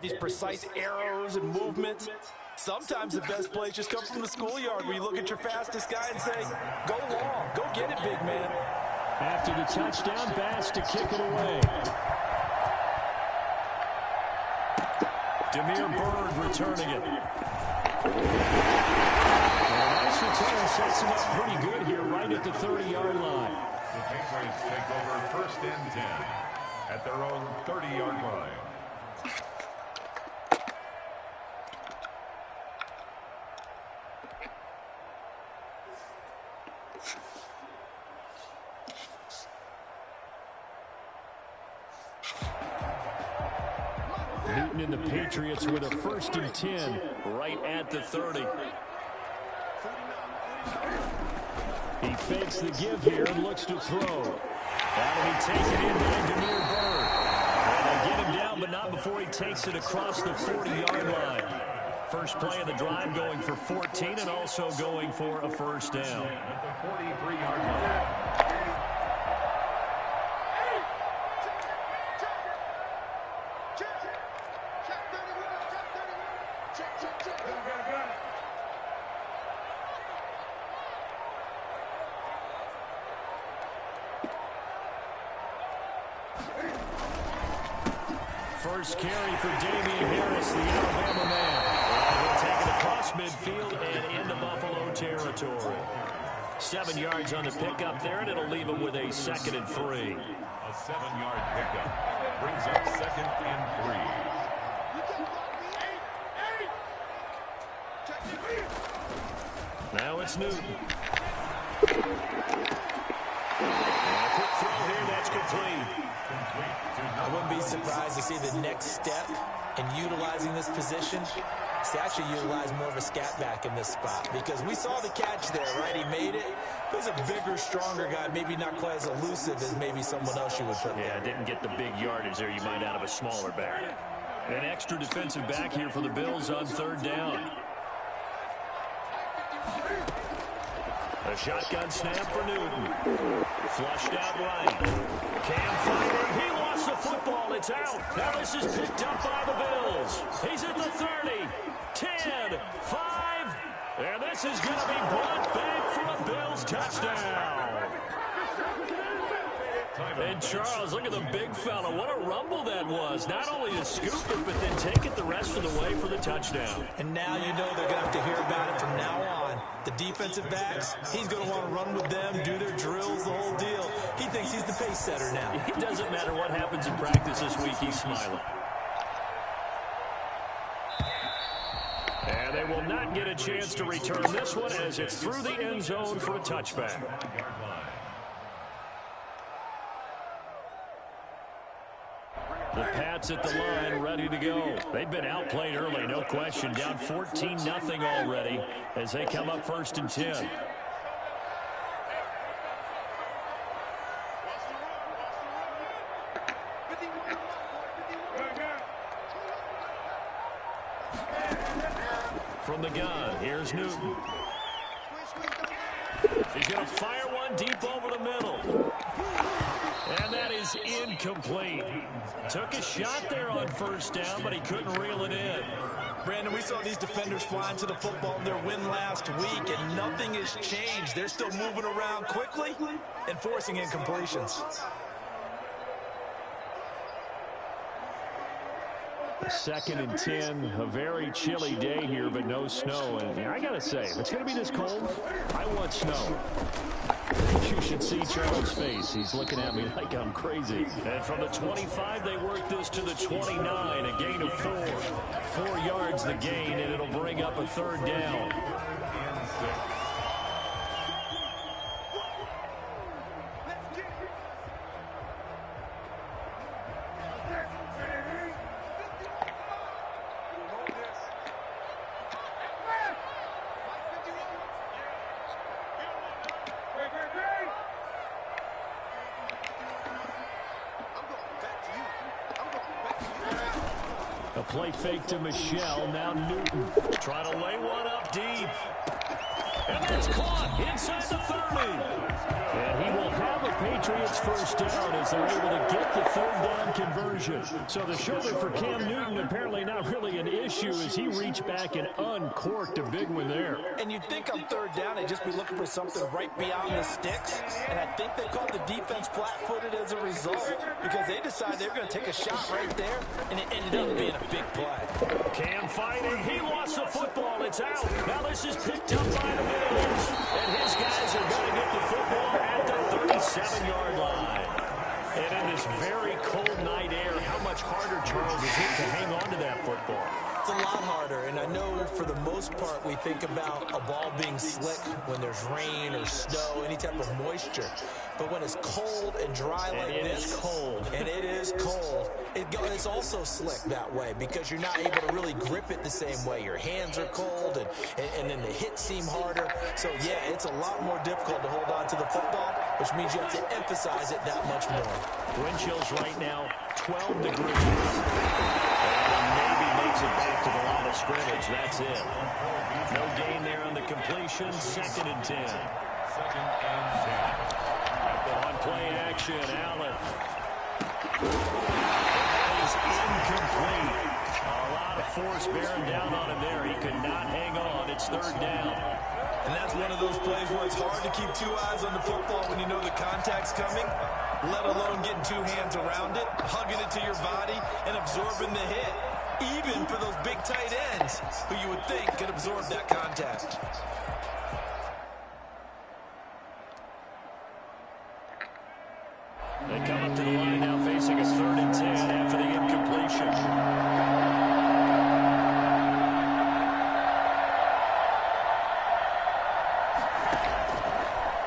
These precise arrows and movements. Sometimes the best plays just come from the schoolyard where you look at your fastest guy and say, go long, go get it, big man. After the touchdown, Bass to kick it away. Damiere Byrd returning it. Nice return sets him up pretty good here right at the 30-yard line. The Patriots take over 1st and 10 at their own 30-yard line. Newton and the Patriots with a 1st and 10 right at the 30. He fakes the give here and looks to throw. That'll be taken in by Damiere Byrd. And they get him down, but not before he takes it across the 40-yard line. First play of the drive going for 14 and also going for a 1st down. At the 43-yard line. First carry for Damien Harris, the Alabama man. He'll take it across midfield and into Buffalo territory. 7 yards on the pickup there, and it'll leave him with a 2nd and 3. A 7-yard pickup brings up 2nd and 3. Now it's Newton. And a quick throw here, that's complete. I wouldn't be surprised to see the next step in utilizing this position is to actually utilize more of a scat back in this spot, because we saw the catch there, right? He made it. He's a bigger, stronger guy, maybe not quite as elusive as maybe someone else you would put there. Yeah, didn't get the big yardage there you might out of a smaller back. An extra defensive back here for the Bills on 3rd down. A shotgun snap for Newton. Flushed out right. Cam find him. He lost the football. It's out. Now this is picked up by the Bills. He's at the 30, 10, 5. And this is going to be brought back for a Bills touchdown. And Charles, look at the big fella. What a rumble that was. Not only to scoop it, but then take it the rest of the way for the touchdown. And now you know they're going to have to hear about it from now on. The defensive backs, he's going to want to run with them, do their drills, the whole deal. He thinks he's the pace setter now. It doesn't matter what happens in practice this week, he's smiling. And they will not get a chance to return this one as it's through the end zone for a touchback. The Pats at the line, ready to go. They've been outplayed early, no question. Down 14-0 already as they come up 1st and 10. From the gun, here's Newton. He's going to fire one deep over the middle. And that is incomplete. Took a shot there on 1st down, but he couldn't reel it in. Brandon, we saw these defenders flying to the football in their win last week, and nothing has changed. They're still moving around quickly and forcing incompletions. 2nd and 10, a very chilly day here, but no snow. And I got to say, if it's going to be this cold, I want snow. You should see Charles' face. He's looking at me like I'm crazy. And from the 25, they work this to the 29, a gain of 4. 4 yards the gain, and it'll bring up a 3rd down. A play fake to Michelle. Now Newton trying to lay one up deep. And that's caught inside the 30. And he will have a Patriots first down as they're able to get the third down conversion. So the shoulder for Cam Newton apparently not really an issue as he reached back and uncorked a big one there. And you'd think on third down they'd just be looking for something right beyond the sticks. And I think they called the defense flat-footed as a result because they decided they were going to take a shot right there, and it ended up being a big play. Cam fighting. He lost the football. It's out. Now this is picked up by the Bills. And his guys are going to get the football at the 37-yard line. And in this very cold night air, how much harder, Charles, is it to hang on to that football? It's a lot harder, and I know for the most part we think about a ball being slick when there's rain or snow, any type of moisture. But when it's cold and dry like this, it is cold, it's also slick that way because you're not able to really grip it the same way. Your hands are cold, and then the hits seem harder. So, yeah, it's a lot more difficult to hold on to the football, which means you have to emphasize it that much more. Wind chills right now, 12 degrees. Maybe makes it back to the line of scrimmage. That's it. No gain there on the completion. 2nd and 10. 2nd and 10. On play action, Allen. That is incomplete. A lot of force bearing down on him there. He could not hang on. It's 3rd down. And that's one of those plays where it's hard to keep 2 eyes on the football when you know the contact's coming, let alone getting 2 hands around it, hugging it to your body, and absorbing the hit. Even for those big tight ends who you would think could absorb that contact. They come up to the line now facing a 3rd and 10 after the incompletion.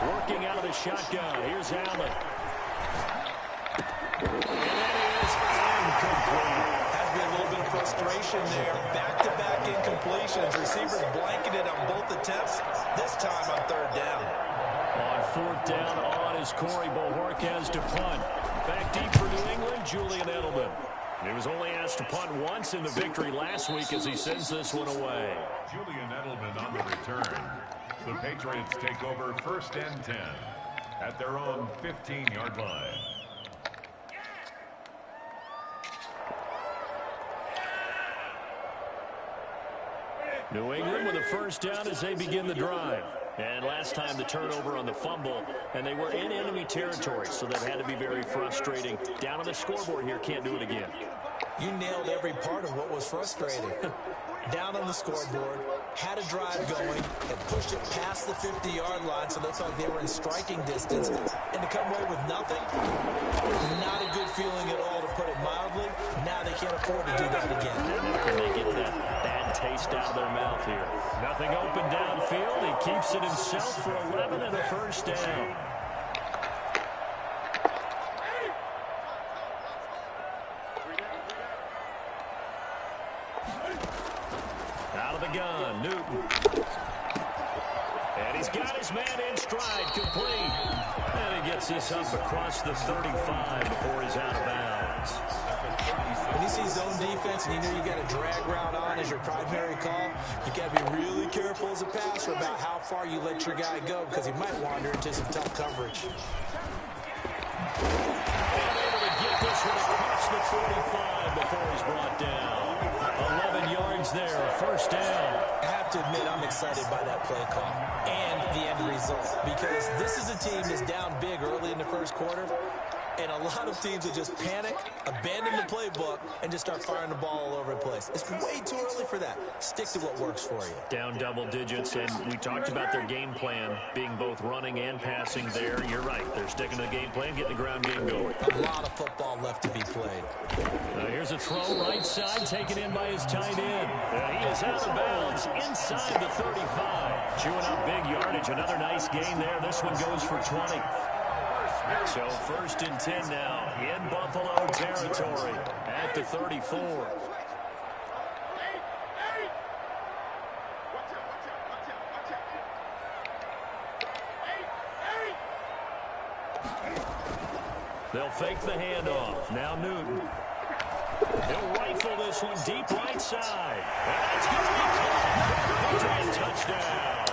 Working out of the shotgun. Here's Allen. And that is incomplete. Frustration there. Back-to-back incompletions. Receivers blanketed on both attempts. This time on 3rd down. On 4th down on is Corey Bojorquez to punt. Back deep for New England, Julian Edelman. He was only asked to punt once in the victory last week as he sends this one away. Julian Edelman on the return. The Patriots take over 1st and 10 at their own 15-yard line. New England with a first down as they begin the drive. And last time the turnover on the fumble, and they were in enemy territory, so that had to be very frustrating. Down on the scoreboard here, can't do it again. You nailed every part of what was frustrating. Down on the scoreboard, had a drive going, and pushed it past the 50-yard line, so they thought they were in striking distance. And to come away with nothing, not a good feeling at all, to put it mildly. Now they can't afford to do that again. Can they get that bad taste out of their mouth here? Nothing open downfield. He keeps it himself for 11 and a first down. Out of the gun, Newton. And he's got his man in stride, complete. And he gets this up across the 35 before he's out of bounds. When you see zone defense and you know you got a drag route on as your primary call, you got to be really careful as a passer about how far you let your guy go because he might wander into some tough coverage. And able to get this one across the 45 before he's brought down. 11 yards there, first down. I have to admit, I'm excited by that play call and the end result because this is a team that's down big early in the first quarter, and a lot of teams will just panic, abandon the playbook, and just start firing the ball all over the place. It's way too early for that. Stick to what works for you. Down double digits, and we talked about their game plan being both running and passing there. You're right. They're sticking to the game plan, getting the ground game going. A lot of football left to be played. Here's a throw right side, taken in by his tight end. He is out of bounds inside the 35. Chewing up big yardage. Another nice gain there. This one goes for 20. So 1st and 10 now in Buffalo territory at the 34. They'll fake the handoff. Now Newton. He'll rifle this one deep right side. And that's going to be caught. Touchdown.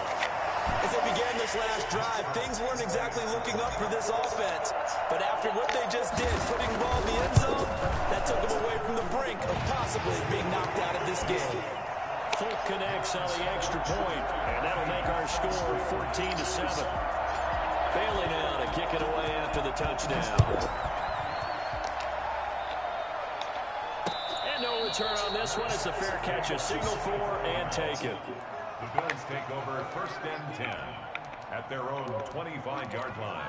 this last drive, things weren't exactly looking up for this offense. But after what they just did, putting the ball in the end zone, that took them away from the brink of possibly being knocked out of this game. Folk connects on the extra point, and that'll make our score 14-7. Bailey now to kick it away after the touchdown. And no return on this one. It's a fair catch, a signal for, and take it. The Bills take over 1st and 10 at their own 25-yard line.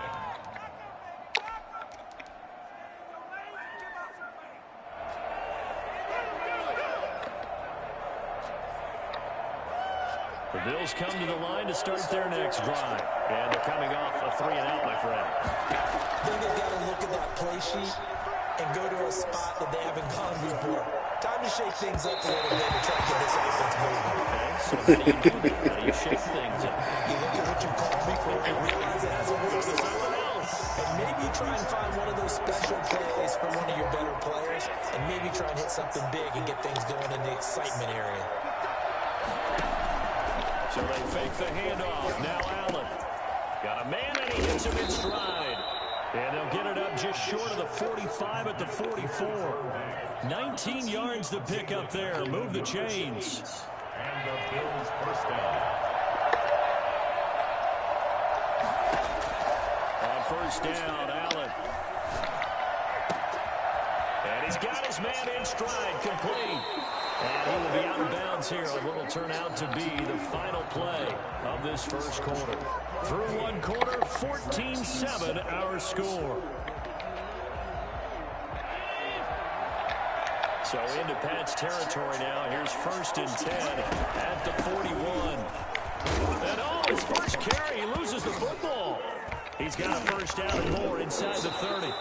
The Bills come to the line to start their next drive. And they're coming off a 3-and-out, my friend. I think they've got to look at that play sheet and go to a spot that they haven't gone before. Time to shake things up a little bit and try to get this offense moving. Okay, so how do you do that? How do you shake things up? You look at what you've called before and realize it hasn't worked for someone else. And maybe you try and find one of those special plays for one of your better players, and maybe try and hit something big and get things going in the excitement area. So they fake the handoff. Now Allen. Got a man, and he hits him in stride. And they'll get it up just short of the 45 at the 44. 19 yards to pick up there. Move the chains. And the Bills first down. On first down, Allen. And he's got his man in stride, complete. And he will be out of bounds here on what will turn out to be the final play of this first quarter. Through one quarter, 14-7 our score. So into Pat's territory now. Here's 1st and 10 at the 41. And his first carry, he loses the football. He's got a first down and more inside the 30.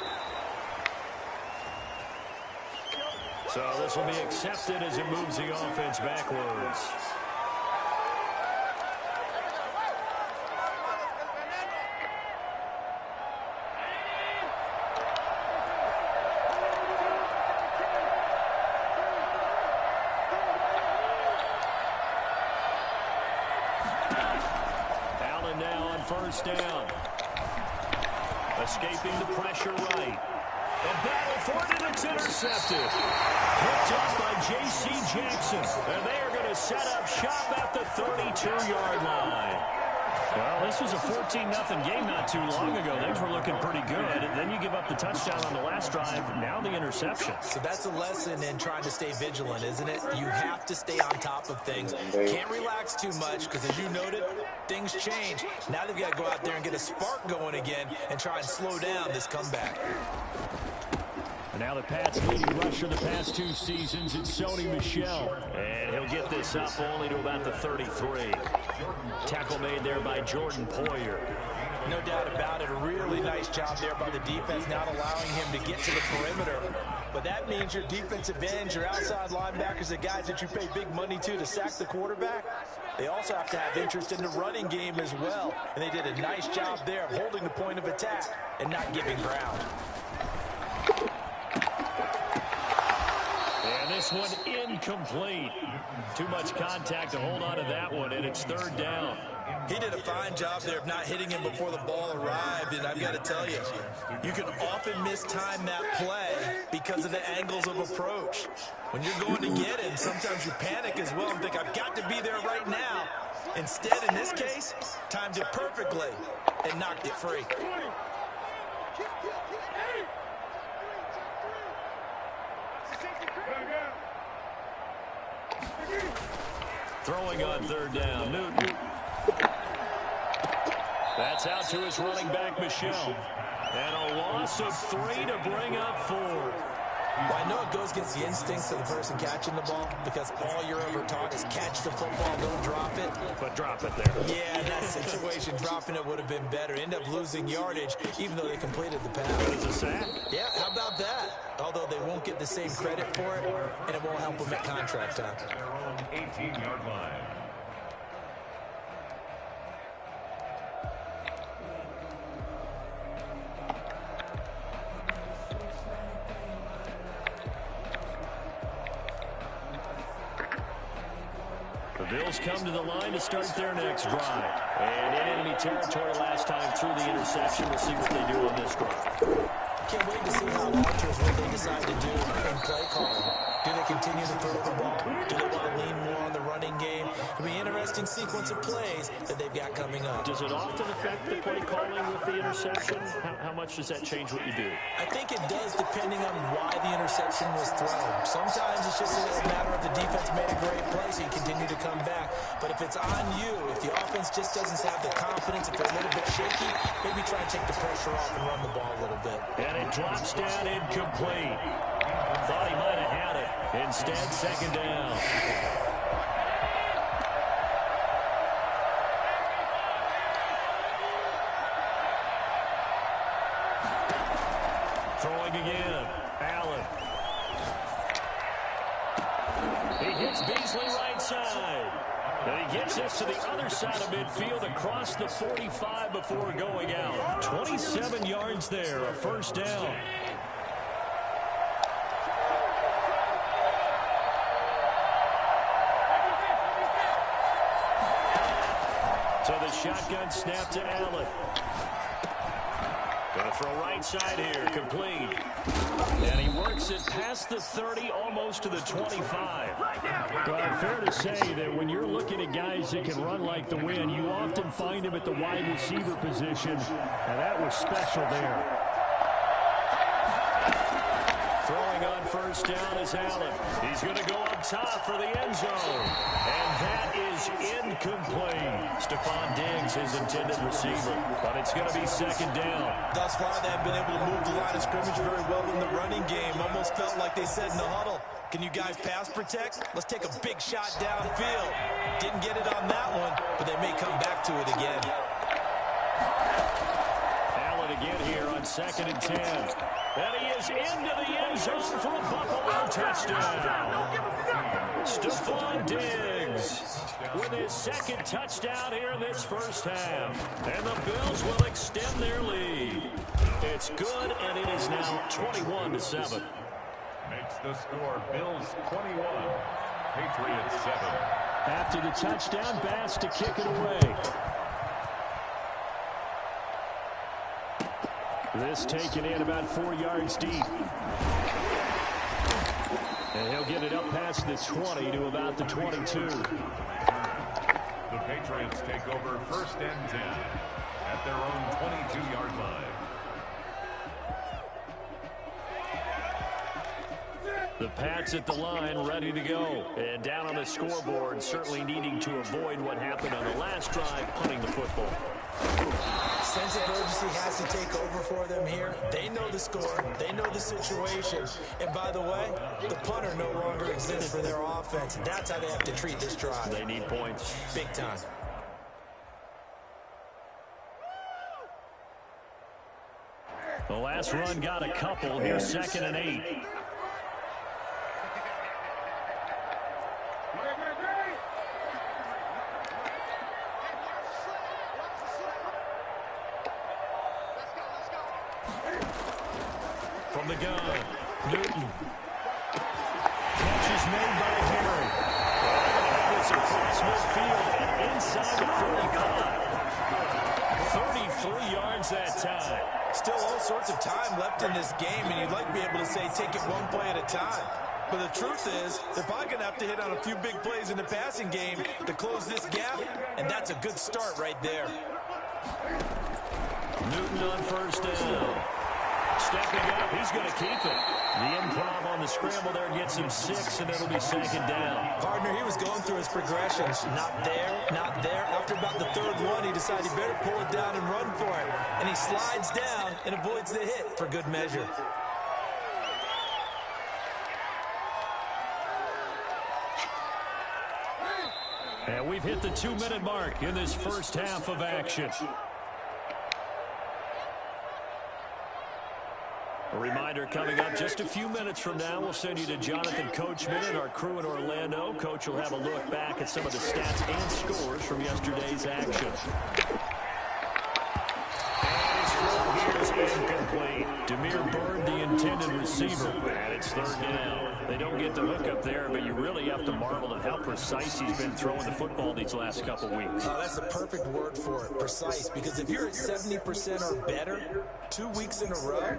So this will be accepted as it moves the offense backwards. Allen now on first down. Escaping the pressure right. A battle for it, and it's intercepted. Picked up by J.C. Jackson. And they are going to set up shop at the 32-yard line. Well, this was a 14-0 game not too long ago. Things were looking pretty good. And then you give up the touchdown on the last drive. Now the interception. So that's a lesson in trying to stay vigilant, isn't it? You have to stay on top of things. Can't relax too much because, as you noted, things change. Now they've got to go out there and get a spark going again and try and slow down this comeback. Now the Pats' leading rusher the past 2 seasons, it's Sony Michel. And he'll get this up only to about the 33. Tackle made there by Jordan Poyer. No doubt about it. A really nice job there by the defense, not allowing him to get to the perimeter. But that means your defensive ends, your outside linebackers, the guys that you pay big money to sack the quarterback, they also have to have interest in the running game as well. And they did a nice job there of holding the point of attack and not giving ground. And this one incomplete. Too much contact to hold on to that one, and it's 3rd down. He did a fine job there of not hitting him before the ball arrived, and I've got to tell you, you can often mistime that play because of the angles of approach. When you're going to get him, sometimes you panic as well and think, I've got to be there right now. Instead, in this case, timed it perfectly and knocked it free. Throwing on 3rd down, Newton. That's out to his running back, Michel. And a loss of 3 to bring up 4. Well, I know it goes against the instincts of the person catching the ball because all you're ever taught is catch the football, don't drop it. But drop it there. Yeah, in that situation, dropping it would have been better. End up losing yardage, even though they completed the pass. Good as a sack. Yeah, how about that? Although they won't get the same credit for it, and it won't help them at contract time. 18-yard line. The Bills come to the line to start their next drive. And in enemy territory last time through the interception. We'll see what they do on this drive. Can't wait to see how it alters what they decide to do in play calling. Do they continue to throw the ball? Do they want to lean more on the running game? It'll be an interesting sequence of plays that they've got coming up. Does it often affect the play calling with the interception? How much does that change what you do? I think it does depending on why the interception was thrown. Sometimes it's just a matter of the defense made a great play, so you continue to come back. But if it's on you, if the offense just doesn't have the confidence, if they're a little bit shaky, maybe try and take the pressure off and run the ball a little bit. And it drops down incomplete. Thought he might have had it. Instead, second down. Throwing again. Allen. He hits Beasley right side. And he gets this to the other side of midfield across the 45 before going out. 27 yards there, a first down. So the shotgun snap to Allen. Going to throw right side here, complete. And he works it past the 30, almost to the 25. Well, fair to say that when you're looking at guys that can run like the wind, you often find him at the wide receiver position, and that was special there. Throwing on first down is Allen. He's going to go up top for the end zone. And that is incomplete. Stephon Diggs, his intended receiver. But it's going to be second down. Thus far, they have been able to move the line of scrimmage very well in the running game. Almost felt like they said in the huddle, can you guys pass protect? Let's take a big shot downfield. Didn't get it on that one, but they may come back to it again. Allen again here on 2nd and 10. And he is into the end zone for a Buffalo touchdown. Stephon Diggs with his second touchdown here in this first half. And the Bills will extend their lead. It's good, and it is now 21-7. Makes the score Bills 21, Patriots 7. After the touchdown, Bass to kick it away. This taken in about 4 yards deep. And he'll get it up past the 20 to about the 22. The Patriots take over 1st and 10 at their own 22-yard line. The Pats at the line, ready to go. And down on the scoreboard, certainly needing to avoid what happened on the last drive, punting the football. Sense of urgency has to take over for them here. They know the score. They know the situation. And by the way, the punter no longer exists for their offense. And that's how they have to treat this drive. They need points. Big time. The last run got a couple. Here's 2nd and 8. From the gun, Newton. Catch is made by Harry. This across midfield and inside the 45. 33 yards that time. Still all sorts of time left in this game, and you'd like to be able to say take it one play at a time. But the truth is, they're probably going to have to hit on a few big plays in the passing game to close this gap, and that's a good start right there. Newton on first down. Stepping up, he's going to keep it. The improv on the scramble there gets him 6, and it'll be 2nd down. Partner, he was going through his progressions. Not there, not there. After about the 3rd one, he decided he better pull it down and run for it. And he slides down and avoids the hit for good measure. And we've hit the 2-minute mark in this first half of action. A reminder coming up just a few minutes from now, we'll send you to Jonathan Coachman and our crew in Orlando. Coach will have a look back at some of the stats and scores from yesterday's action. And his throw here is Incomplete. Damiere Byrd, the intended receiver. And it's third down. They don't get the hook up there, but you really have to marvel at how precise he's been throwing the football these last couple weeks. Oh, that's the perfect word for it, precise. Because if you're at 70% or better 2 weeks in a row,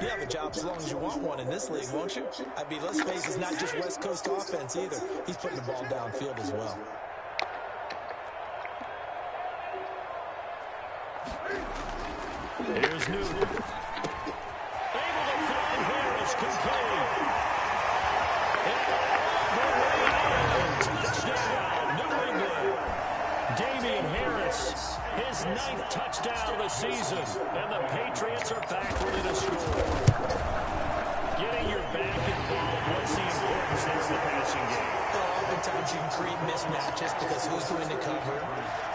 you have a job as long as you want one in this league, won't you? I mean, let's face it, it's not just West Coast offense either. He's putting the ball downfield as well. Here's Newton. Able to find Harris, complete. Touchdown, New England. Damian Harris, his 9th touchdown of the season. And the Patriots are back ready to score. Getting your back involved, what's the importance there in the passing game? Oftentimes you can create mismatches because who's going to cover,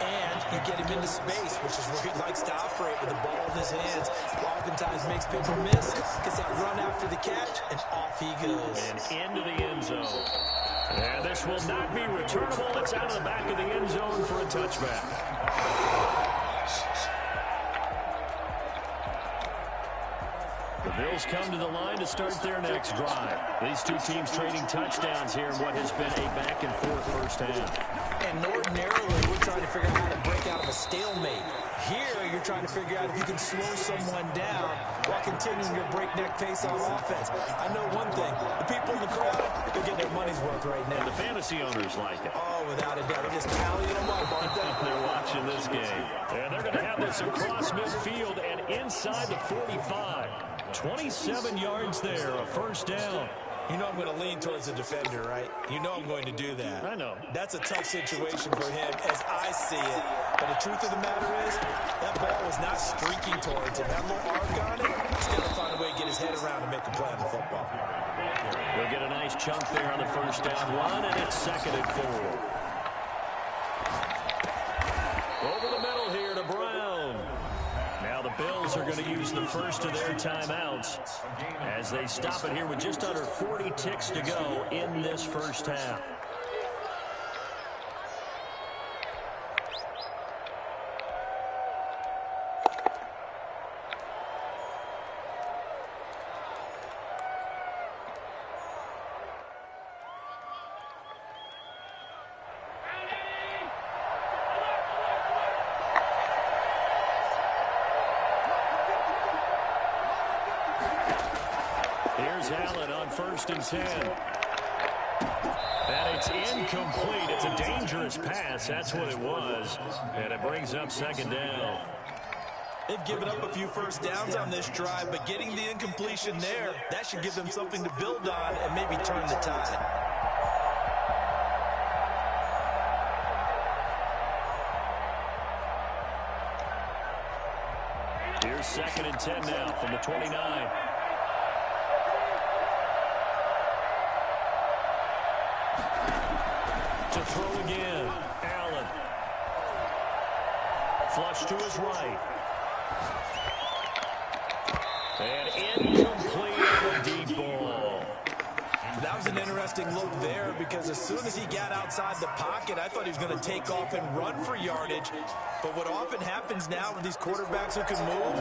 and you get him into space, which is where he likes to operate with the ball in his hands. Oftentimes makes people miss, gets that run after the catch, and off he goes. And into the end zone. And this will not be returnable. It's out of the back of the end zone for a touchback. The Bills come to the line to start their next drive. These two teams trading touchdowns here in what has been a back-and-forth first half. And ordinarily, we're trying to figure out how to break out of a stalemate. Here, you're trying to figure out if you can slow someone down while continuing your breakneck pace on offense. I know one thing. The people in the crowd, they're getting their money's worth right now. And the fantasy owners like it. Oh, without a doubt. They're just tallying them up, aren't they? They're watching this game. And they're going to have this across midfield and inside the 45. 27 yards there, a first down. You know I'm going to lean towards the defender, right? You know I'm going to do that. I know. That's a tough situation for him as I see it. But the truth of the matter is, that ball was not streaking towards him. That little arc on it, he's got to find a way to get his head around and make a play on the football. We'll get a nice chunk there on the first down run, and it's 2nd and 4. Over the middle here to Brown. Now the Bills are going to use the first of their timeouts as they stop it here with just under 40 ticks to go in this first half. Here's Allen on 1st and 10. And it's incomplete. It's a dangerous pass. That's what it was. And it brings up 2nd down. They've given up a few first downs on this drive, but getting the incompletion there, that should give them something to build on and maybe turn the tide. Here's 2nd and 10 now from the 29. To throw again, Allen. Flush to his right. And incomplete on a deep ball. That was an interesting look there because as soon as he got outside the pocket, I thought he was going to take off and run for yardage. But what often happens now with these quarterbacks who can move,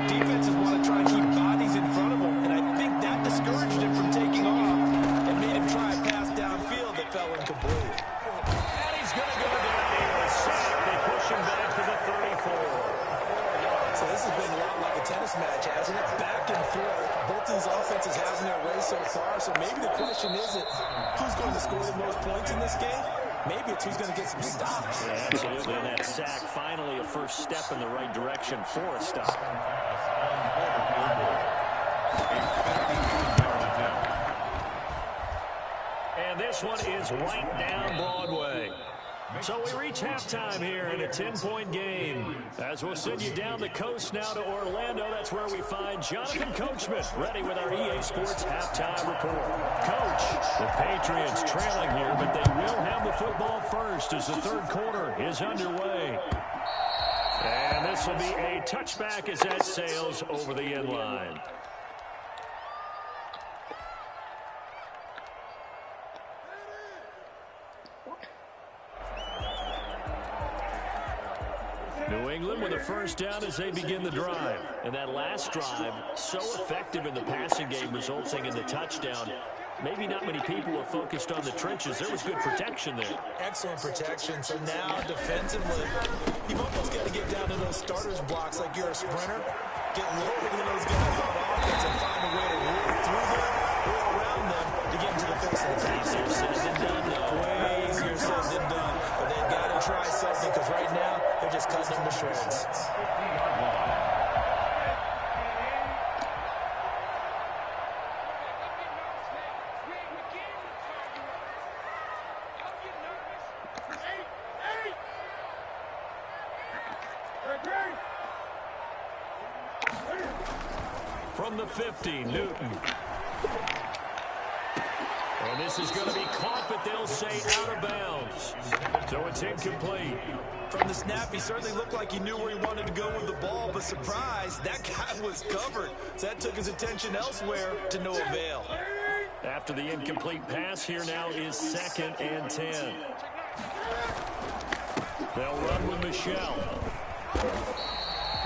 defenses want to try and keep bodies in front of them. And I think that discouraged him from taking off and made him try a pass downfield that fell incomplete. And he's going to go down here. A sack. They push him back to the 34. So this has been a lot like a tennis match, hasn't it? Back and forth. Both these offenses having their way so far. So maybe the question isn't who's going to score the most points in this game. Maybe it's who's going to get some stops. Yeah, absolutely. And that sack, finally a first step in the right direction for a stop. And this one is right down Broadway. So we reach halftime here in a 10-point game. As we'll send you down the coast now to Orlando, that's where we find Jonathan Coachman ready with our EA Sports halftime report. Coach, the Patriots trailing here, but they will have the football first as the third quarter is underway. And this will be a touchback as that sails over the end line. New England with a first down as they begin the drive. And that last drive, so effective in the passing game, resulting in the touchdown. Maybe not many people were focused on the trenches. There was good protection there. Excellent protection. So now, defensively, you've almost got to get down to those starters blocks like you're a sprinter. Get lower than those guys on offense and find a way to work through them or around them to get into the face of the team. Easier said than done, though. Way easier said than done. But they've got to try something because right now, they're just cutting them to shreds. From the 50, Newton. And this is going to be caught, but they'll say out of bounds. So it's incomplete. From the snap, he certainly looked like he knew where he wanted to go with the ball, but surprise, that guy was covered. So that took his attention elsewhere to no avail. After the incomplete pass, here now is 2nd and 10. They'll run with Michel.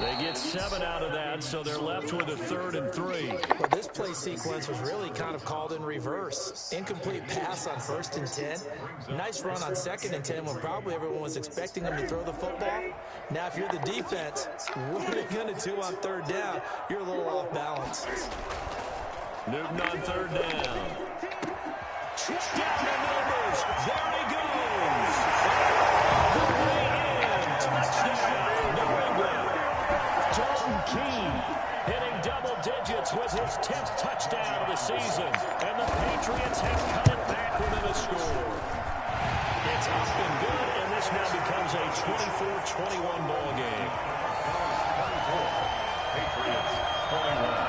They get 7 out of that, so they're left with a 3rd and 3. Well, this play sequence was really kind of called in reverse. Incomplete pass on 1st and 10. Nice run on 2nd and 10 when probably everyone was expecting him to throw the football. Now, if you're the defense, what are they going to do on 3rd down? You're a little off balance. Newton on 3rd down. Down the numbers. There he goes. Way in. Touchdown, New England. Dalton Keene hitting double digits with his 10th touchdown of the season. And the Patriots have cut it back within a score. It's up and good, and this now becomes a 24-21 ball game. Patriots 21.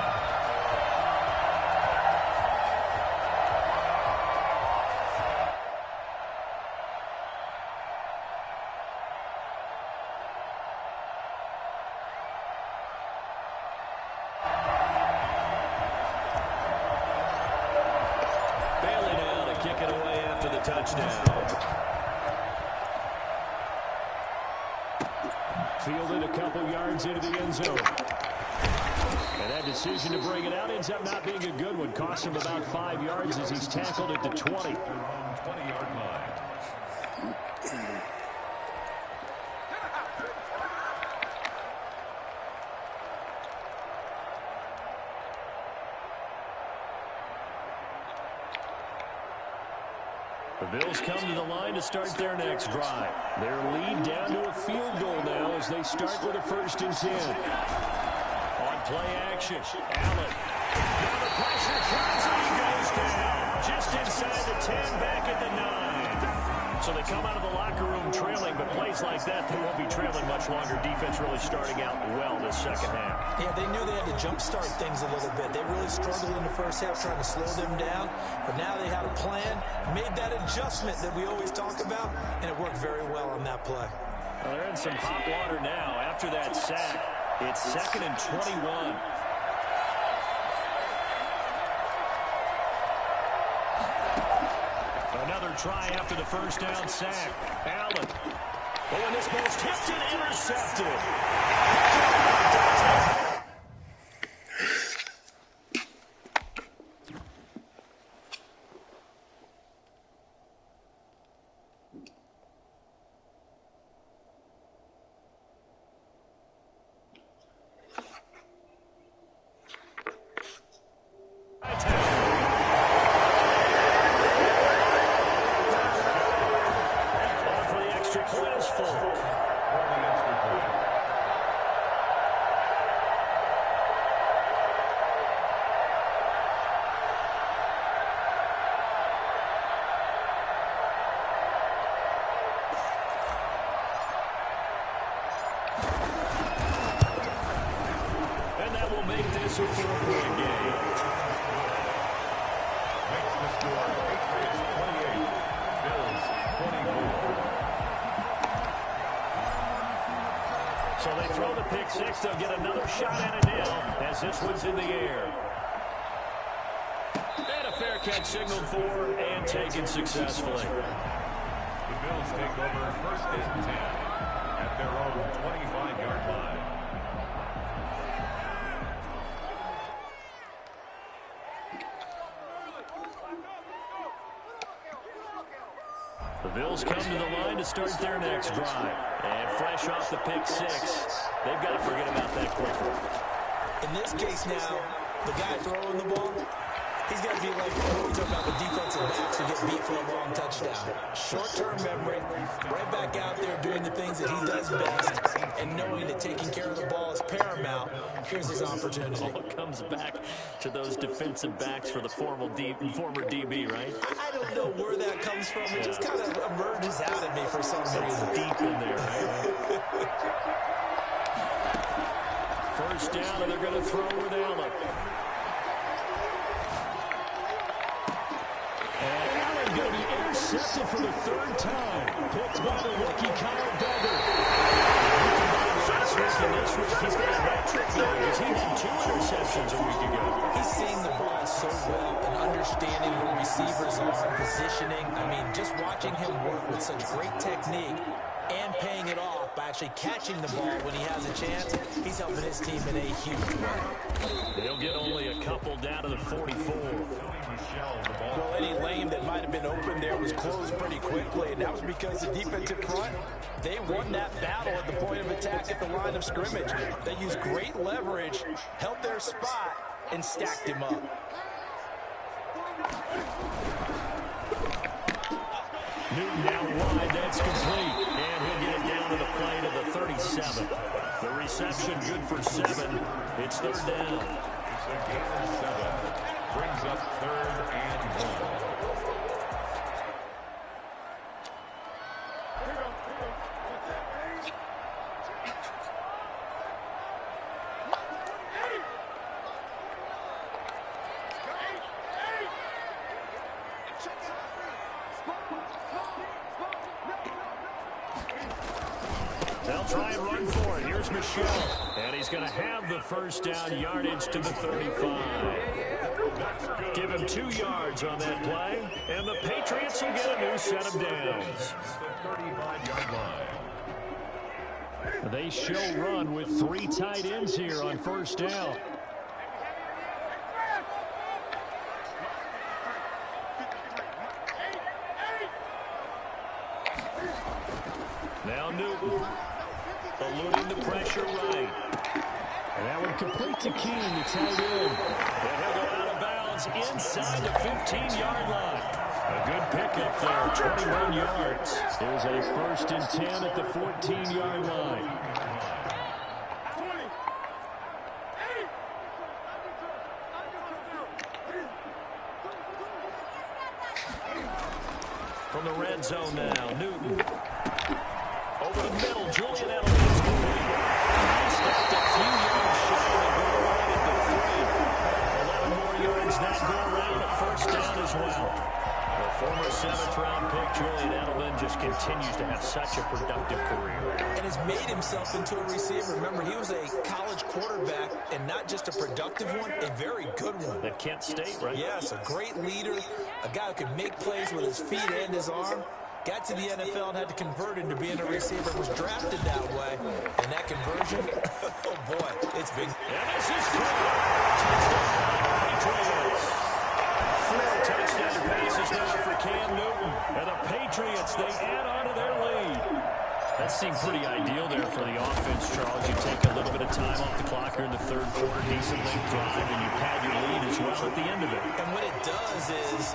Fielded a couple yards into the end zone. And that decision to bring it out ends up not being a good one. Cost him about 5 yards as he's tackled at the 20. 20-yard line. The Bills come to the line to start their next drive. Their lead down to a field goal now as they start with a 1st and 10. On play action, Allen. Now the pressure comes and he goes down. Just inside the 10, back at the 9. So they come out of the locker room trailing, but plays like that, they won't be trailing much longer. Defense really starting out well this second half. Yeah, they knew they had to jumpstart things a little bit. They really struggled in the first half trying to slow them down, but now they had a plan, made that adjustment that we always talk about, and it worked very well on that play. Well, they're in some hot water now. After that sack, it's 2nd and 21. Another try after the first down sack. Allen. Oh, and this ball's tipped and intercepted. It's a 4-point game. Makes the score Patriots 28, Bills 24. So they throw the pick six. They'll get another shot at it now as this one's in the air. And a fair catch signaled for and taken successfully. The Bills take over 1st and 10 at their own 25. Bills come to the line to start their next drive. And fresh off the pick six, they've got to forget about that quickly. In this case now, the guy throwing the ball, he's got to be like what we talk about with defensive backs who get beat for a long touchdown. Short-term memory, right back out there doing the things that he does best, and knowing that taking care of the ball is paramount. Here's his opportunity. It comes back to those defensive backs for the former DB, right? I don't know where that comes from. It just kind of emerges out at me for some reason. Deep in there, right? First down, and they're going to throw with Allen. And Allen going to be intercepted for the third time. Picked by the rookie Kyle Duggar. Last week and this week, he's got a hat trick now. He had 2 interceptions a week ago. He's seeing the ball so well and understanding where receivers are, positioning. I mean, just watching him work with such great technique and paying it off by actually catching the ball when he has a chance, he's helping his team in a huge way. They'll get only a couple down to the 44. Well, any lane that might have been open there was closed pretty quickly, and that was because the defensive front, they won that battle at the point of attack at the line of scrimmage. They used great leverage, held their spot, and stacked him up. Newton out wide, that's complete. And he'll get it down to the play to the 37. The reception good for 7. It's third down. It's a gain of 7. Brings up 3rd and 1. They'll try and run for it. Here's Michel. And he's going to have the first down yardage to the 35. Give him 2 yards on that play. And the Patriots will get a new set of downs. The 35-yard line. They show run with 3 tight ends here on first down. Now Newton, eluding the pressure right. And that one complete to Keene, the tight end. And he'll go out of bounds inside the 15-yard line. A good pickup there, 21 yards. There's a 1st and 10 at the 14-yard line. From the red zone now, Newton. Over the middle, Julian Edelman's complete. He stepped a few yards shy of the goal line at the 3. 11 more yards that go around, a first down as well. The former 7th-round pick, Julian Edelman, just continues to have such a productive career. And has made himself into a receiver. Remember, he was a college quarterback, and not just a productive one, a very good one. At Kent State, right? Yes, a great leader, a guy who could make plays with his feet and his arm. Got to the NFL and had to convert into being a receiver. Was drafted that way. And that conversion, oh boy, it's big. And this is good. Touchdown, Patriots. 4 touchdown passes now for Cam Newton. And the Patriots, they add on to their lead. That seemed pretty ideal there for the offense, Charles. You take a little bit of time off the clock here in the 3rd quarter, decent length drive, and you pad your lead as well at the end of it. And what it does is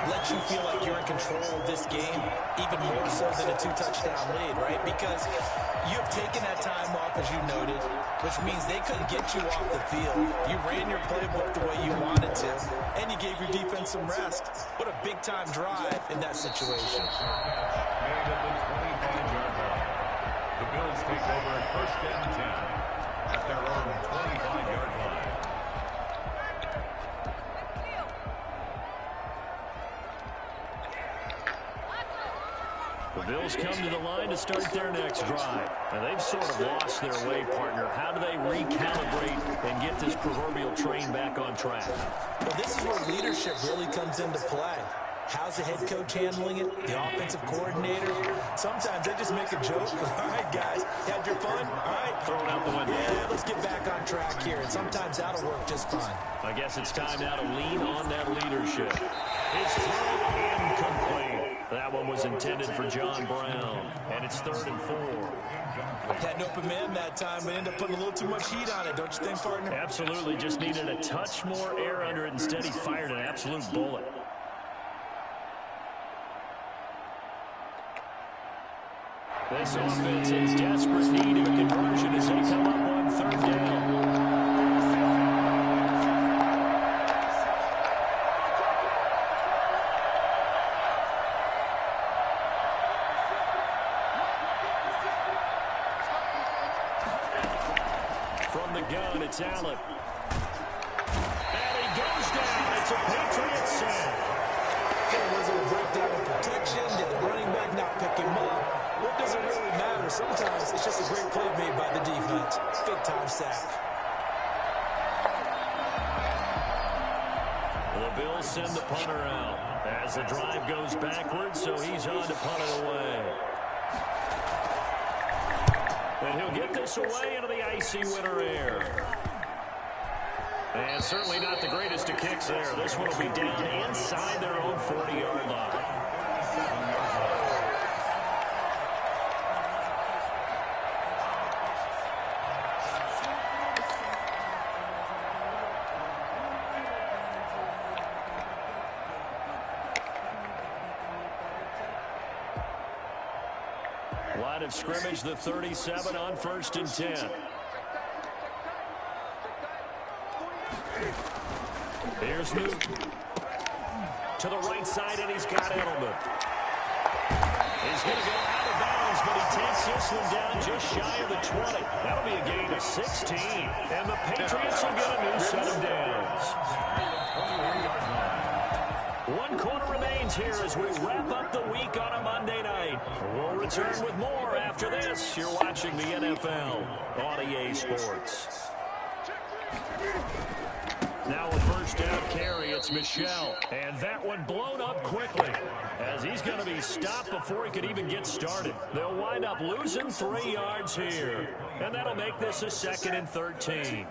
let you feel like you're in control of this game, even more so than a 2-touchdown lead, right? Because you have taken that time off, as you noted, which means they couldn't get you off the field. You ran your playbook the way you wanted to, and you gave your defense some rest. What a big-time drive in that situation. Made at the 25-yard line. The Bills take over 1st and 10 at their own 25-yard line. The Bills come to the line to start their next drive. And they've sort of lost their way, partner. How do they recalibrate and get this proverbial train back on track? Well, this is where leadership really comes into play. How's the head coach handling it? The offensive coordinator? Sometimes they just make a joke. All right, guys, had your fun? All right. Throw it out the window. Yeah, let's get back on track here. And sometimes that'll work just fine. I guess it's time now to lean on that leadership. It's thrown incomplete. That one was intended for John Brown, and it's 3rd and 4. Had an open man that time, but ended up putting a little too much heat on it, don't you think, partner? Absolutely, just needed a touch more air under it. Instead, he fired an absolute bullet. This offense in desperate need of a conversion as they come up on 3rd down. From the gun, it's Allen. And he goes down. It's a Patriot sack. Was it a breakdown in protection? Did the running back not pick him up? What does it really matter? Sometimes it's just a great play made by the defense. Big-time sack. The Bills send the punter out as the drive goes backwards, so he's on to punt it away. And he'll get this away into the icy winter air. And certainly not the greatest of kicks there. This one will be down inside their own 40-yard line. Line of scrimmage, the 37 on 1st and 10. Here's Newton. To the right side, and he's got Edelman. He's going to go out of bounds, but he takes this one down just shy of the 20. That'll be a gain of 16. And the Patriots will get a new set of downs. 1 quarter remains here as we wrap up the week on a Monday night. We'll return with more after this. You're watching the NFL on EA Sports. Now a 1st down carry, it's Michel. And that one blown up quickly as he's going to be stopped before he could even get started. They'll wind up losing 3 yards here. And that'll make this a 2nd and 13.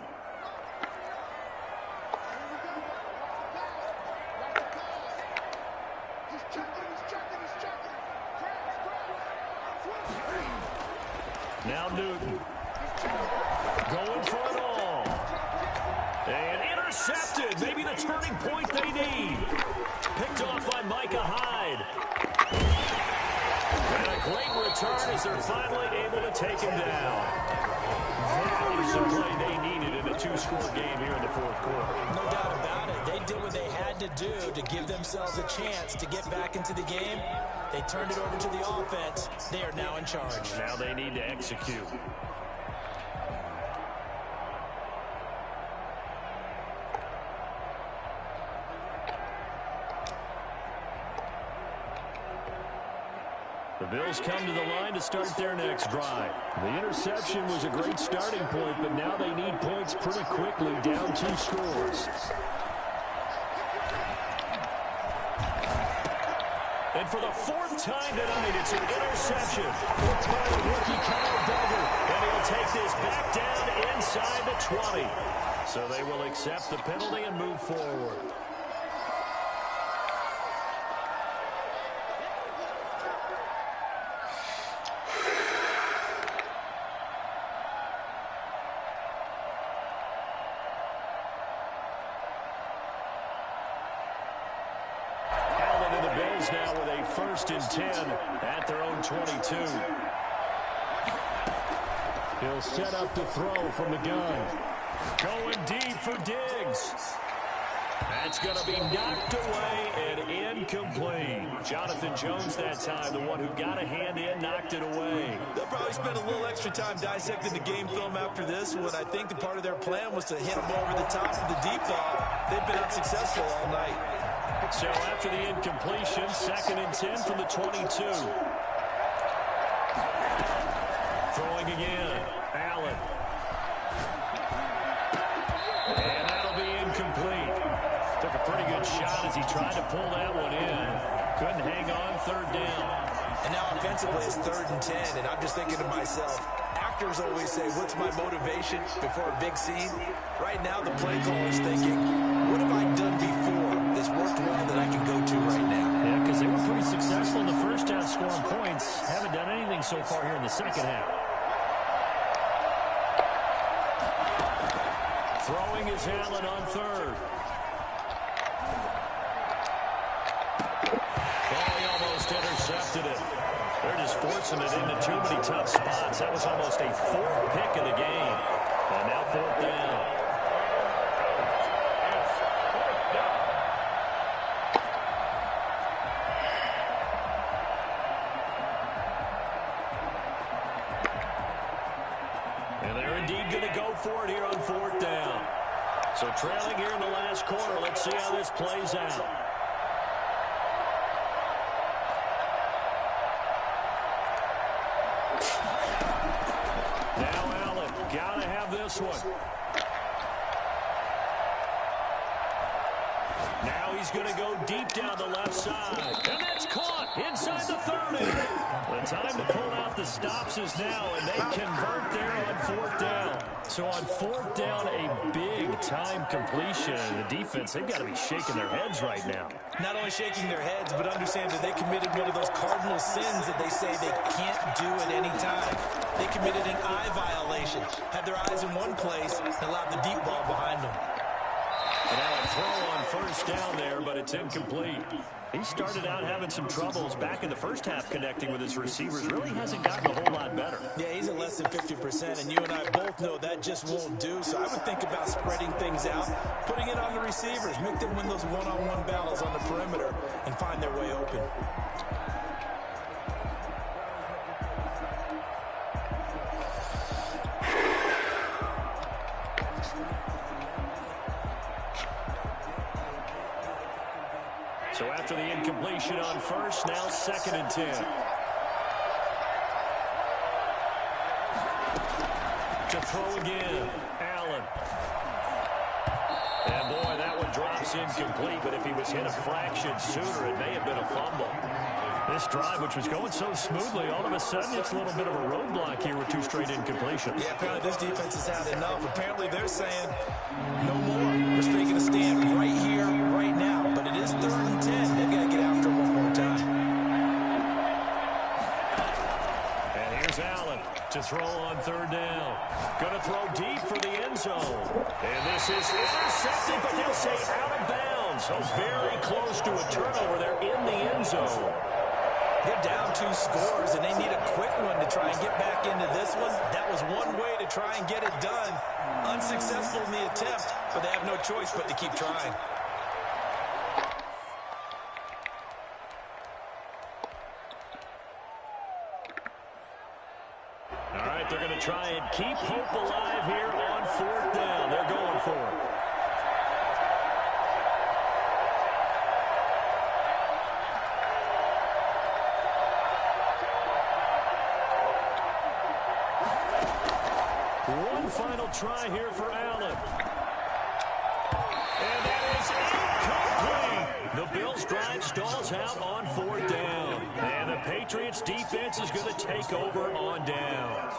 Now Newton. Going for it all. And intercepted. Maybe the turning point they need. Picked off by Micah Hyde. And a great return as they're finally able to take him down. That is the play they needed in a 2-score game here in the 4th quarter. No doubt about it. They did what they had to do to give themselves a chance to get back into the game. They turned it over to the offense. They are now in charge. Now they need to execute. The Bills come to the line to start their next drive. The interception was a great starting point, but now they need points pretty quickly, down 2 scores. And for the 4th time tonight, it's an interception. It's by the rookie Kyle Duggar. And he'll take this back down inside the 20. So they will accept the penalty and move forward. Now with a 1st and 10 at their own 22. He'll set up to throw from the gun. Going deep for Diggs. That's going to be knocked away and incomplete. Jonathan Jones that time, the one who got a hand in, knocked it away. They'll probably spend a little extra time dissecting the game film after this one. I think the part of their plan was to hit them over the top of the deep ball. They've been unsuccessful all night. So after the incompletion, 2nd and 10 from the 22. Throwing again, Allen. And that'll be incomplete. Took a pretty good shot as he tried to pull that one in. Couldn't hang on, 3rd down. And now offensively it's 3rd and 10, and I'm just thinking to myself, actors always say, what's my motivation before a big scene? Right now the play caller's thinking, what have I done before that's worked well that I can go to right now? Yeah, because they were pretty successful in the running so far here in the second half. Throwing is Allen on third. Oh, he almost intercepted it. They're just forcing it into too many tough spots. That was almost a fourth pick of the game. And now fourth down. And they're indeed going to go for it here on fourth down. So trailing here in the last quarter. Let's see how this plays out. Now Allen, gotta have this one. Now he's going to go deep down the left side. And that's caught inside the 30. The time to pull out the stops is now, and they convert there on fourth down. So on fourth down, a big-time completion. The defense, they've got to be shaking their heads right now. Not only shaking their heads, but understand that they committed one of those cardinal sins that they say they can't do at any time. They committed an eye violation, had their eyes in one place, and allowed the deep ball behind them. And now a throw on first down there, but it's incomplete. He started out having some troubles back in the first half connecting with his receivers. Really hasn't gotten a whole lot better. Yeah, he's at less than 50%, and you and I both know that just won't do. So I would think about spreading things out, putting it on the receivers, make them win those one-on-one battles on the perimeter, and find their way open. So after the incompletion on first, now 2nd and 10. To throw again, Allen. And boy, that one drops incomplete, but if he was hit a fraction sooner, it may have been a fumble. This drive, which was going so smoothly, all of a sudden it's a little bit of a roadblock here with 2 straight incompletions. Yeah, apparently this defense has had enough. Apparently they're saying, no more. We're taking a stand right here, right now. But it is 3rd and 10. They've got to get after one more time. And here's Allen to throw on 3rd down. Going to throw deep for the end zone. And this is intercepted, but they'll say out of bounds. So very close to a turnover there in the end zone. They're down 2 scores, and they need a quick one to try and get back into this one. That was one way to try and get it done. Unsuccessful in the attempt, but they have no choice but to keep trying. All right, they're going to try and keep hope alive here on 4th down. They're going for it. One final try here for Allen. And that is incomplete. The Bills' drive stalls out on 4th down. And the Patriots' defense is going to take over on downs.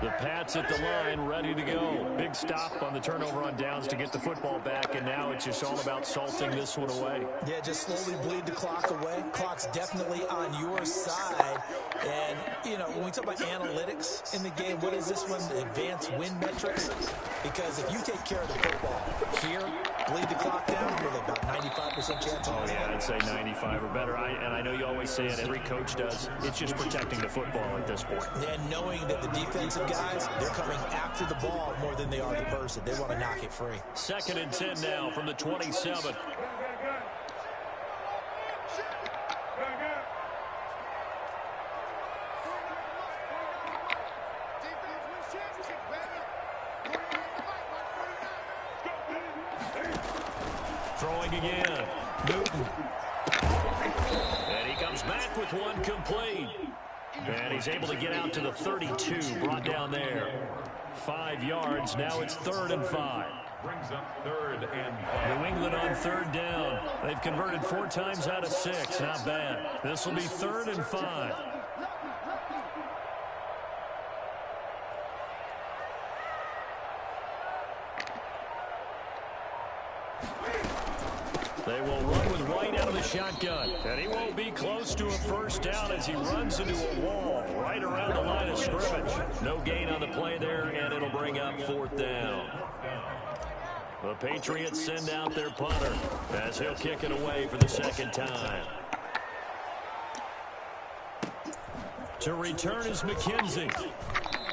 The Pats at the line, ready to go. Big stop on the turnover on downs to get the football back, and now it's just all about salting this one away. Yeah, just slowly bleed the clock away. Clock's definitely on your side. And, you know, when we talk about analytics in the game, what is this one? Advanced win metrics? Because if you take care of the football here, bleed the clock down, with about 95% chance of winning. Yeah, I'd say 95 or better. And I know you always say it, every coach does. It's just protecting the football at this point. And knowing that the defensive guys, they're coming after the ball more than they are the person. They want to knock it free. 2nd and 10 now from the 27. Throwing again. Newton. And he comes back with one complete. And he's able to get out to the 32, brought down there. 5 yards. Now it's 3rd and 5. Brings up 3rd and 5. New England on 3rd down. They've converted 4 times out of 6. Not bad. This will be 3rd and 5. They will run with White out of the shotgun. And he won't be close to a first down as he runs into a wall right around the line of scrimmage. No gain on the play there, and it'll bring up 4th down. The Patriots send out their punter as he'll kick it away for the 2nd time. To return is McKenzie.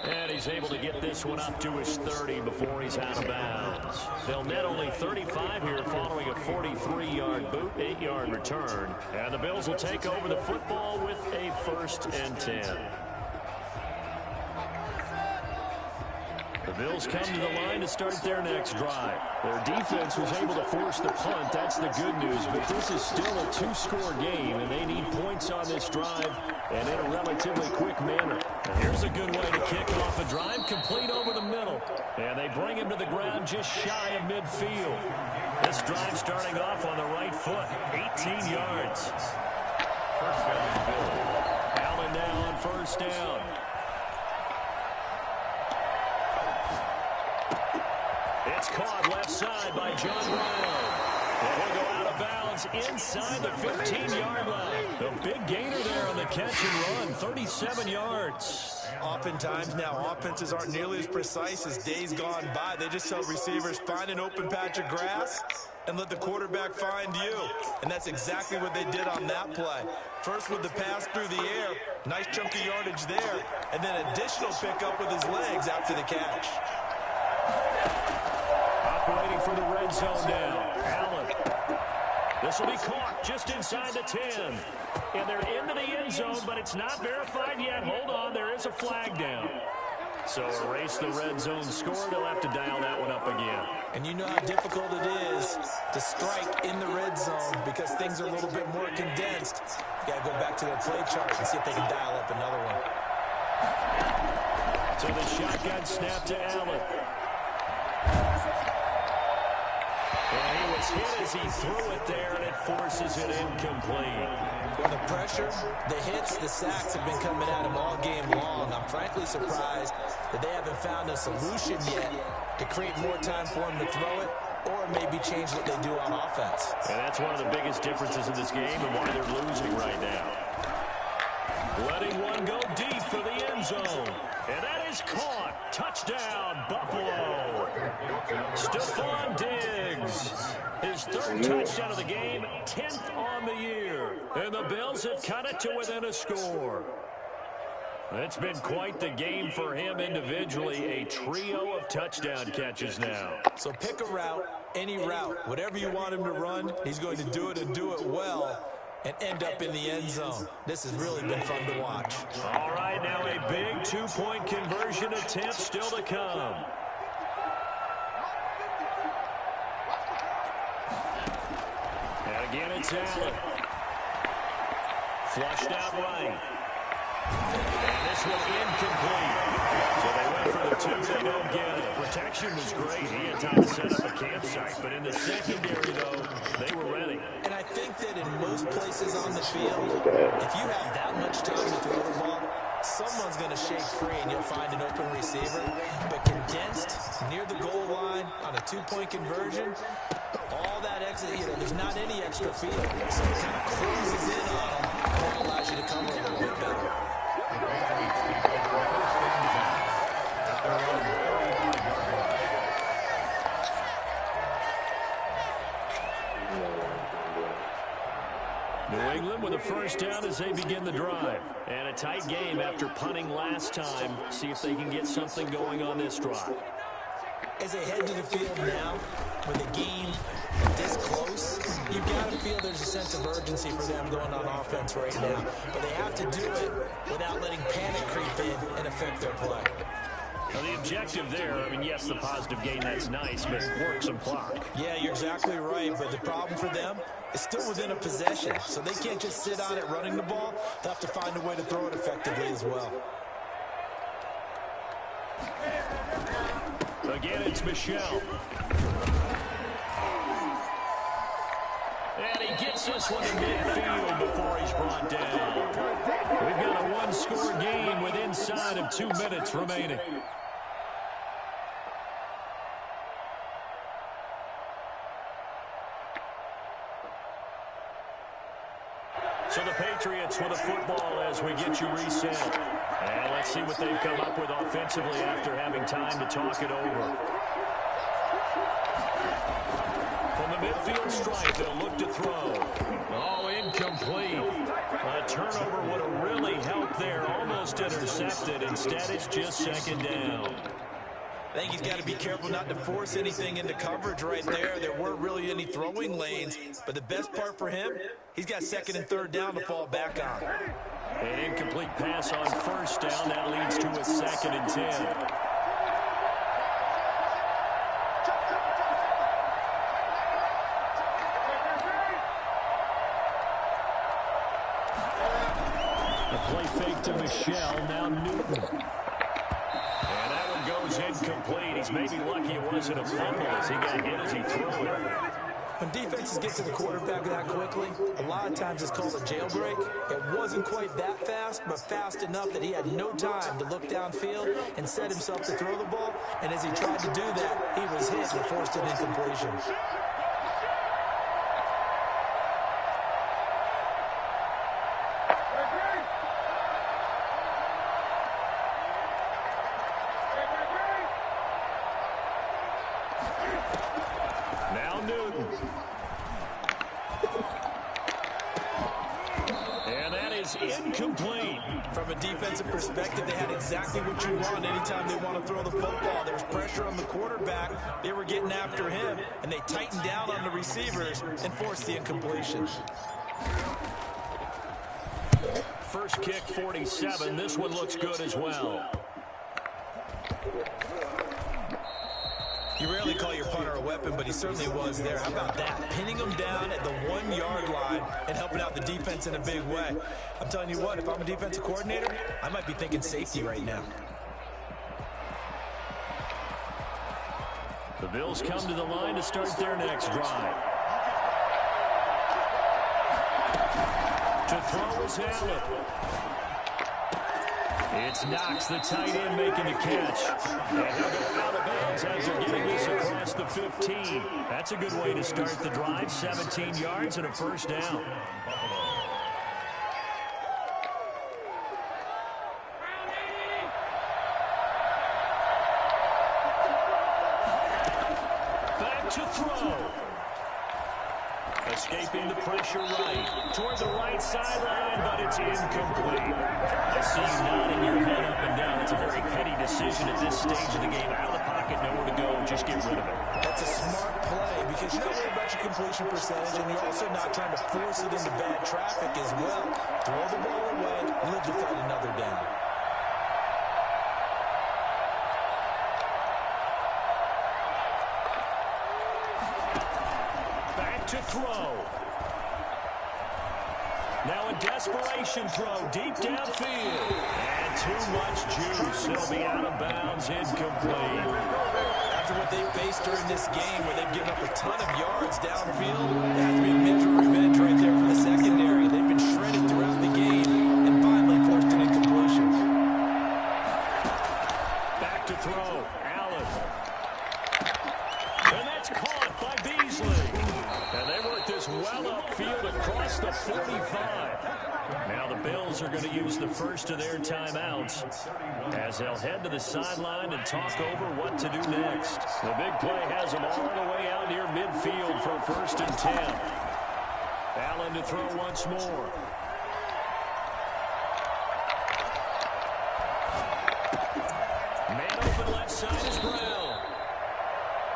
And he's able to get this one up to his 30 before he's out of bounds. They'll net only 35 here following a 43-yard boot, 8-yard return. And the Bills will take over the football with a 1st and 10. The Bills come to the line to start their next drive. Their defense was able to force the punt. That's the good news. But this is still a 2-score game, and they need points on this drive and in a relatively quick manner. And here's a good way to kick off a drive, complete over the middle. And they bring him to the ground just shy of midfield. This drive starting off on the right foot, 18 yards. First down, Bills. Allen now on 1st down. It's caught left side by John Brown. And he'll go out of bounds inside the 15-yard line. A big gainer there on the catch and run, 37 yards. Oftentimes now offenses aren't nearly as precise as days gone by. They just tell receivers, find an open patch of grass and let the quarterback find you. And that's exactly what they did on that play. First with the pass through the air, nice chunk of yardage there, and then additional pickup with his legs after the catch. Operating for the red zone now. Allen. This will be caught just inside the 10. And they're into the end zone, but it's not verified yet. Hold on, there is a flag down. So erase the red zone score. They'll have to dial that one up again. And you know how difficult it is to strike in the red zone because things are a little bit more condensed. You got to go back to their play chart and see if they can dial up another one. So the shotgun snap to Allen. And he was hit as he threw it there, and it forces it incomplete. Well, the pressure, the hits, the sacks have been coming at him all game long. I'm frankly surprised that they haven't found a solution yet to create more time for him to throw it or maybe change what they do on offense. And that's one of the biggest differences in this game and why they're losing right now. Letting one go deep for the end zone. And that is caught. Touchdown, Buffalo. Stephon Diggs. His 3rd touchdown of the game, 10th on the year. And the Bills have cut it to within a score. It's been quite the game for him individually. A trio of touchdown catches now. So pick a route, any route. Whatever you want him to run, he's going to do it and do it well and end up in the end zone. This has really been fun to watch. All right, now a big 2-point conversion attempt still to come. And again, it's Allen. Flushed out right. And this one incomplete. So they went for the 2, they don't get it. Protection was great. He had time to set up a campsite. But in the secondary, though, they were ready. And I think that in most places on the field, if you have that much time to throw the ball, someone's going to shake free and you'll find an open receiver. But condensed near the goal line on a 2-point conversion, all that exit, there's not any extra field. So it kind of closes in on them and that allows you to cover a little bit better. New England with a first down as they begin the drive. And a tight game after punting last time. See if they can get something going on this drive. As they head to the field now, with the game this close, you've got to feel there's a sense of urgency for them going on offense right now. But they have to do it without letting panic creep in and affect their play. Now the objective there, I mean, yes, the positive gain, that's nice, but work some clock. Yeah, you're exactly right, but the problem for them is still within a possession, so they can't just sit on it running the ball. They'll have to find a way to throw it effectively as well. Again, it's Michel. And he gets this one in midfield before he's brought down. We've got a one-score game with inside of 2 minutes remaining. So the Patriots with a football as we get you reset. And let's see what they've come up with offensively after having time to talk it over. From the midfield stripe, they'll look to throw. Oh, incomplete. A turnover would have really helped there. Almost intercepted. Instead, it's just second down. I think he's got to be careful not to force anything into coverage right there. There weren't really any throwing lanes, but the best part for him, he's got second and third down to fall back on. An incomplete pass on first down. That leads to a 2nd and 10. The play fake to Michel, now Newton. Incomplete. He's maybe lucky it wasn't a fumble as he got hit as he threw it. When defenses get to the quarterback that quickly, a lot of times it's called a jailbreak. It wasn't quite that fast, but fast enough that he had no time to look downfield and set himself to throw the ball. And as he tried to do that, he was hit and forced an incompletion. Incomplete. From a defensive perspective, they had exactly what you want anytime they want to throw the football. There was pressure on the quarterback. They were getting after him, and they tightened down on the receivers and forced the incompletion. First kick, 47. This one looks good as well. You rarely call your punter a weapon, but he certainly was there. How about that? Pinning him down at the 1-yard line and helping out the defense in a big way. I'm telling you what, if I'm a defensive coordinator, I might be thinking safety right now. The Bills come to the line to start their next drive. To throw is Allen. It's Knox, the tight end, making the catch. And he'll go out of bounds as they're getting this across the 15. That's a good way to start the drive. 17 yards and a first down. Back to throw. Escaping the pressure right. Toward the right sideline, but it's incomplete. I see you nodding your head up and down. It's a very petty decision at this stage of the game. Out of the pocket, nowhere to go. Just get rid of it. That's a smart play because you're not worried about your completion percentage, and you're also not trying to force it into bad traffic as well. Throw the ball away, live to fight another down. To throw. Now a desperation throw deep downfield. And too much juice. He'll be out of bounds, incomplete. After what they faced during this game where they've given up a ton of yards downfield, there has to be a measure of revenge right there for the secondary. They've been shredded throughout the game and finally forced an incompletion. Back to throw. Allen. And that's caught by Beasley. And they work this well upfield across the 45. Now the Bills are going to use the first of their timeouts as they'll head to the sideline and talk over what to do next. The big play has them all the way out near midfield for 1st and 10. Allen to throw once more. Man open left side is Brown.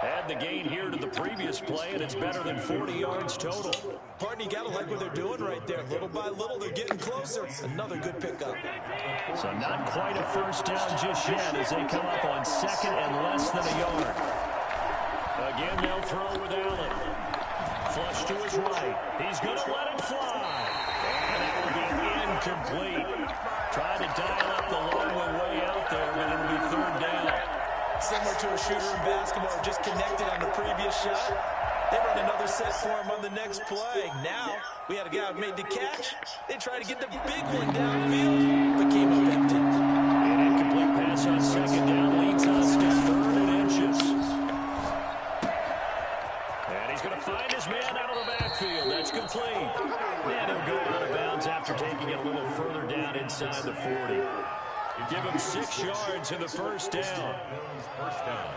Add the gain here to the previous play, and it's better than 40 yards total. Pardon, you got to like what they're doing right there. Little by little, they're getting closer. Another good pickup. So not quite a first down just yet as they come up on 2nd and less than a yard. Again, they'll throw with Allen. Flush to his right. He's going to let it fly. And that will be incomplete. Trying to dial up the long one way out there, but it'll be 3rd down. Similar to a shooter in basketball, just connected on the previous shot. They run another set for him on the next play. Now, we had a guy who made the catch. They tried to get the big one downfield, but came up empty. An incomplete pass on 2nd down leads us to 3rd and inches. And he's going to find his man out of the backfield. That's complete. And he'll go out of bounds after Give him 6 yards in the first down. First down.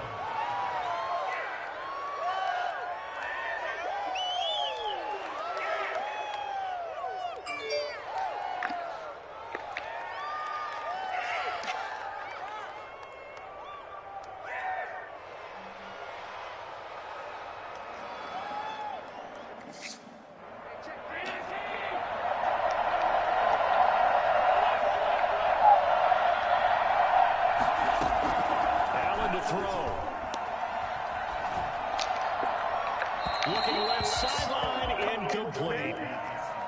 Looking left sideline, incomplete.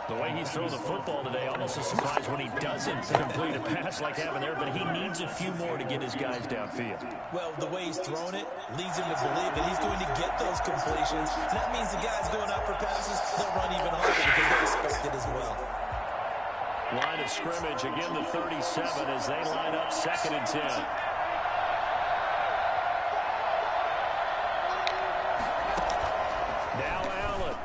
The way he's throwing the football today, almost a surprise when he doesn't complete a pass like having there, but he needs a few more to get his guys downfield. Well, the way he's thrown it leads him to believe that he's going to get those completions. That means the guys going up for passes, they'll run even harder because they expect it as well. Line of scrimmage, again the 37 as they line up 2nd and 10. Now Allen.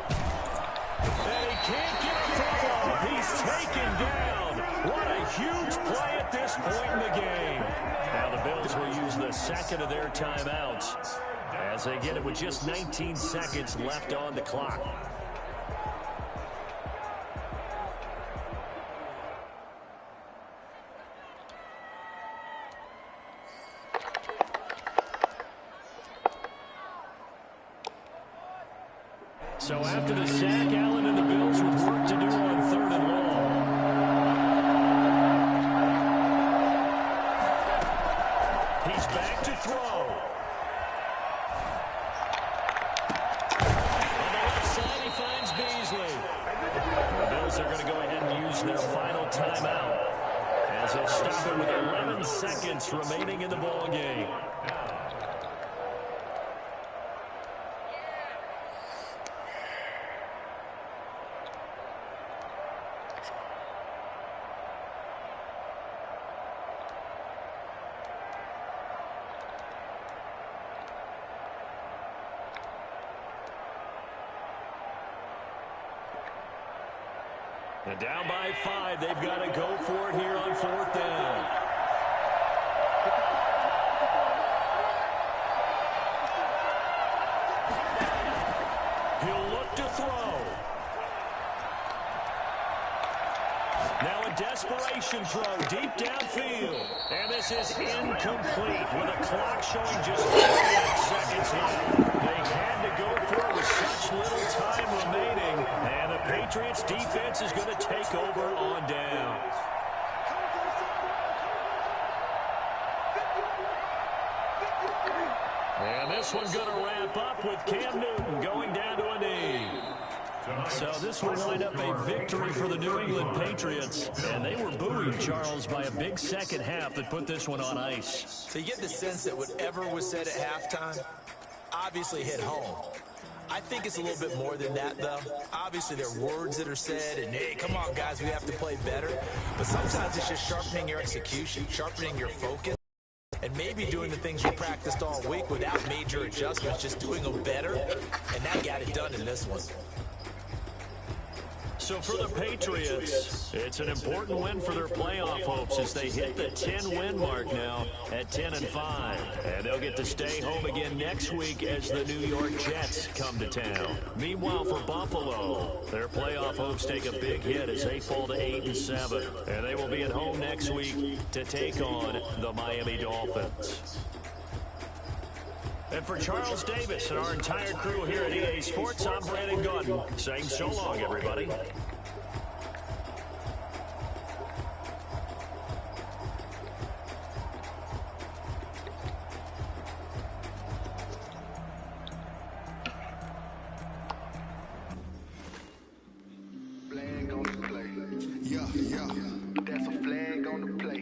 And he can't get a throw off. He's taken down. What a huge play at this point in the game. Now the Bills will use the 2nd of their timeouts as they get it with just 19 seconds left on the clock. So after the sack, Allen and the Bills with work to do on 3rd and long. He's back to throw. On the left side, he finds Beasley. The Bills are going to go ahead and use their final timeout as they'll stop it with 11 seconds remaining in the ball game. And down by 5, they've got to go for it here on 4th down. He'll look to throw. Now a desperation throw deep downfield. And this is incomplete with a clock showing just 48 seconds left. They had to go for it with such little time remaining. And the Patriots defense is going to take over on downs. And this one's going to wrap up with Cam Newton going down to a knee. So this will wind up a victory for the New England Patriots. And they were buoyed, Charles, by a big second half that put this one on ice. So you get the sense that whatever was said at halftime obviously hit home. I think it's a little bit more than that, though. Obviously, there are words that are said, and, hey, come on, guys, we have to play better. But sometimes it's just sharpening your execution, sharpening your focus, and maybe doing the things you practiced all week without major adjustments, just doing them better, and that got it done in this one. So for the Patriots, it's an important win for their playoff hopes as they hit the 10-win mark now at 10-5. And they'll get to stay home again next week as the New York Jets come to town. Meanwhile, for Buffalo, their playoff hopes take a big hit as they fall to 8-7. And they will be at home next week to take on the Miami Dolphins. And for Charles Davis and our entire crew here at EA Sports, I'm Brandon Gaudin saying so long, everybody.